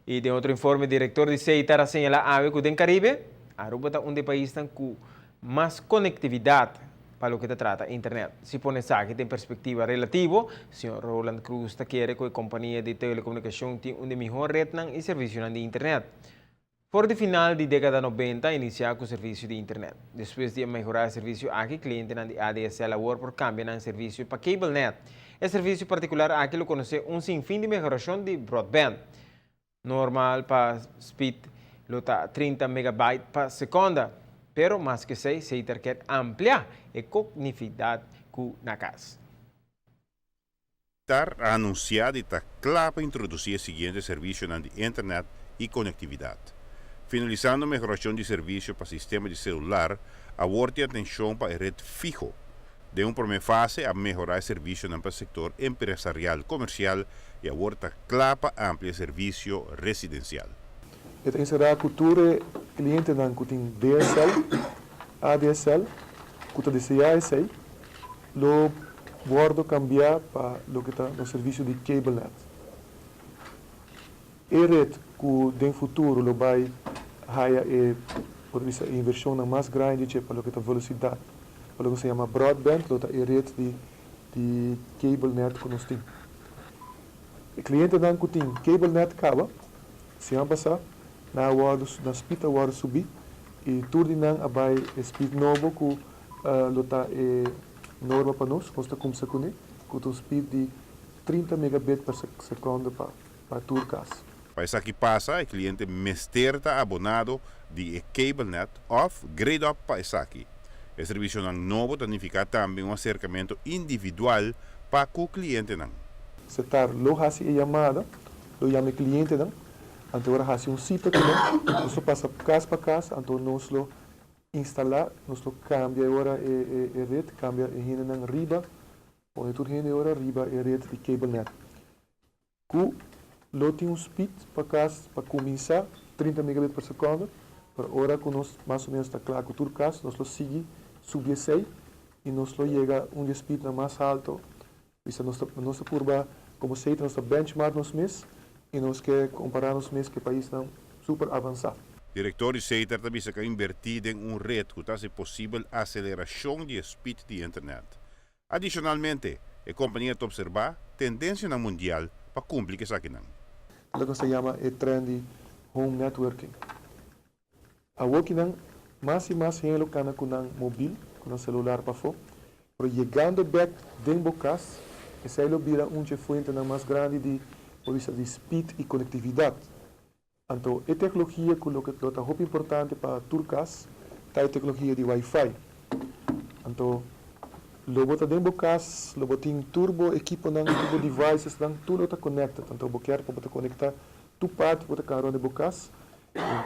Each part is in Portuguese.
E de outro informe, o diretor de CEITAR señala que o Caribe, Aruba é um dos países com mais conectividade para o que se trata internet. Se põe aqui em perspectiva relativa, o senhor Roland Cruz está querendo que a companhia de telecomunicação tenha uma melhor rede e serviço de internet. Por de final da década 90, iniciar com o serviço de internet. Depois de melhorar o serviço aqui, cliente de ADSL agora por cambio no serviço para cable net. O serviço particular aqui lo conhece sinfim de melhoração de broadband. Normal para speed lota 30 megabytes por segunda, pero mais que sei, se quer ampliar a conectividade na casa. CEITAR ha anunciado que está claro para introduzir o seguinte serviço na internet e conectividade. Finalizando a melhoração de serviço para o sistema de celular, aborda atenção para a rede fijo. De uma primeira fase, a melhorar o serviço no setor empresarial comercial e aborda claro para ampliar o serviço residencial. Esta será a cultura cliente que tem DSL, ADSL, que deseja esse, lo bordo cambiar para o que está no serviço de cable net. E rede que no futuro lo vai haya a inversão mais grande para o que está velocidade, para o que se chama broadband, lo está a rede de cable net que nós temos. O cliente que tem cable net acaba, se passar na speed agora subir e tudo não vai speed novo que lota norma para nós começa com o speed de 30 megabits por segundo para todo caso. Para isso que passa, o cliente está abonado de cable net of grade up para isso aqui. O serviço novo significa também acercamento individual para o cliente. Se está lo hace chamada, lo chama cliente agora hace sítio que nós passa casa para casa, então nós lo instalar, nós lo cambia agora a rede, cambia a rede na riba, onde tudo rede agora riba a rede de cable net. Lo tem speed para casa para começar 30 megabits por segundo, para agora que nós mais ou menos está claro que tudo caso, nós lo sigue subir 6 e nós lo chega speed mais alto. Isso nossa curva, como se nós benchmark nos mês e nós quer comparar nos mês que o país está super avançado. Diretor de CEITAR também se quer invertir em rede que faz possível a aceleração de speed de internet. Adicionalmente, a companhia está observar tendência mundial para cumprir isso aqui. O que se chama o trend de home networking. A working mais e mais gente cana com móvel, com celular para fora, pero chegando back dentro da casa, esse aí vira fonte mais grande de speed e conectividade. Então, a tecnologia que é muito importante para turcas é a tecnologia de Wi-Fi. Então, logo dentro da casa, logo tem turbo equipo turbo devices, tudo está conectado. Então, você quer para conectar tu parte para carro de casa.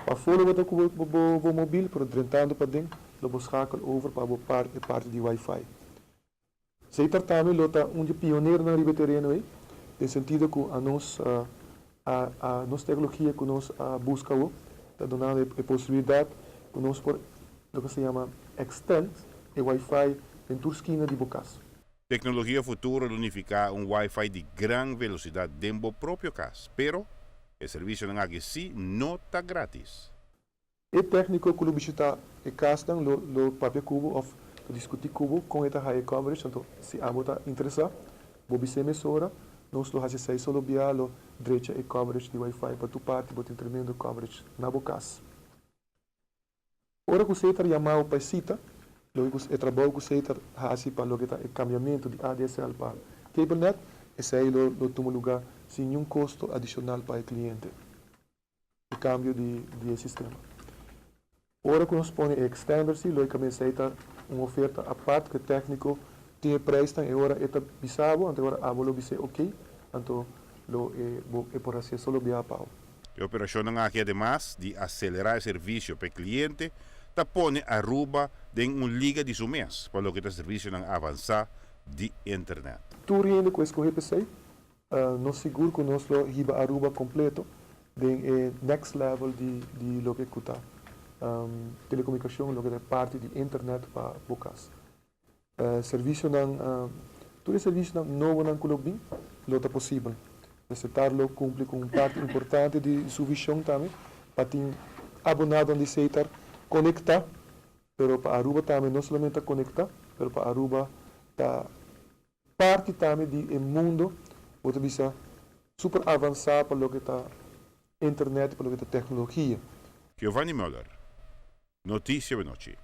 Para fora você com o móvel, para dentro para dentro, logo schakela over para a parte de Wi-Fi. CEITAR também é pioneiro na riba terreno, no sentido que a nossa tecnologia que nós buscamos, está dando a possibilidade que nós por o que se chama extend o Wi-Fi em toda esquina de Bocas. Tecnologia futura unificar Wi-Fi de grande velocidade dentro do próprio caso, pero o serviço não não está grátis. O técnico que visita a casa, o papel cubo, ou discutir cubo com esta high coverage, então se a está interessado, vou ser emissora, nós lo fazemos aí solo via lo direita e coverage de Wi-Fi para tu parte, botar tremendo coverage na Bocas. Ora que você está chamando para cita, o trabalho que você está fazendo para o cambiamento de ADSL para cable net, esse aí lo toma lugar sem nenhum custo adicional para o cliente. O cambio de sistema. Ora que nós põe extender-se, lo começa uma oferta à parte que o técnico tem preço e agora é bisabo, então agora a bolo bise ok, então lo é por assim solo via pau. A operação aqui además de acelerar o serviço para o cliente, está põe Aruba em liga de seu mês, para o que o serviço não avançar de internet. Tu rindo com esse PCI, nós seguro que nós lo riba Aruba completo, de next level de lo que custa telecomunicação, lo que é parte de internet para Bocas. Serviço tudo serviço novo não colobim, lo está possível. Recetarlo cumpre com parte importante de sua visão também, para ter abonado onde aceitar conectar, pero para Aruba também não somente conectar, pero para Aruba tá parte também do mundo, outra visa super avançado para o que está internet, para o que está tecnologia. Giovanni Müller, Notícia Benoci.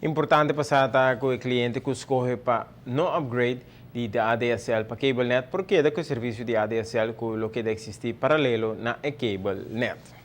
Importante passar com o cliente que escolhe para não upgrade de ADSL para CableNet, porque é que o serviço de ADSL que lo que existir paralelo na CableNet.